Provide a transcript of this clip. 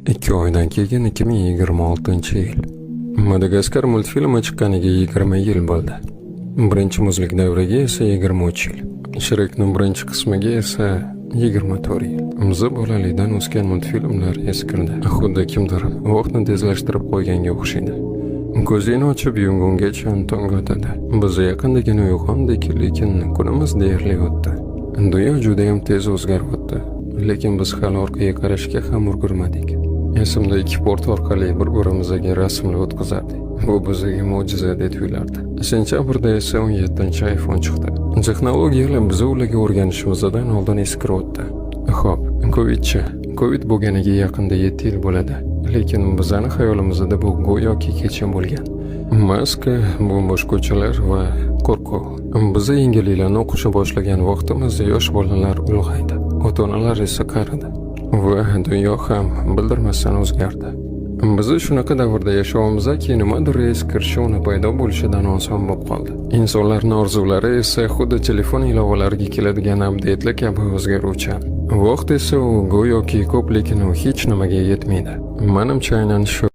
2 oydan keyin 2026-yil. Madagaskar multfilmi chiqqaniga 20 yil bo'ldi. Birinchi muzlik davriga esa 23 yil. Shrekning birinchi qismiga esa 24 yil. Biz bolalikdan o'sgan multfilmlar eskirdi. Xuddi kimdir vaqtni tezlashtirib qo'yganga o'xshaydi. Ko'zingni ochib yumgungacha tong otadi. Biz yaqindagina uyg'ondik, lekin kunimiz deyarli o'tdi. Dunyo juda ham tez o'zgarib o'tdi. Lekin biz hali orqaga qarashga ham ulgurmadik. Esimda 2 port orqali bir-birimizga rasmlar o'tkazardik. Bu bizga mo'jiza deb tuyulardi. Sentabrda esa 17-iPhone chiqdi. Texnologiyalar biz ularga o'rganishimizdan oldin eskirib o'tdi. Xo'p, Covid bo'lganiga yaqinda 7 yil bo'ladi. Lekin bizning xayolimizda bu go'yoki kecha bo'lgan. Maska, bo'sh ko'chalar va qo'rquv. Biz yangiliklarni o'qishni boshlagan vaqtimizda yosh bolalar ulg'aydi. Ota-onalar esa qaridi. Va dunyo ham bildirmasdan o'zgardi. Biz shunaqa davrda yashavimizki, nimadir eski shuni paydo bo'lishidan oson bo'lib qoldi. Insonlarning orzulari esa xuddi telefon ilovalariga keladigan update'lar kabi o'zgaruvchan. Vaqt esa u go'yoki ko'p, lekin u hech nimaga yetmaydi. Menimcha aynan shu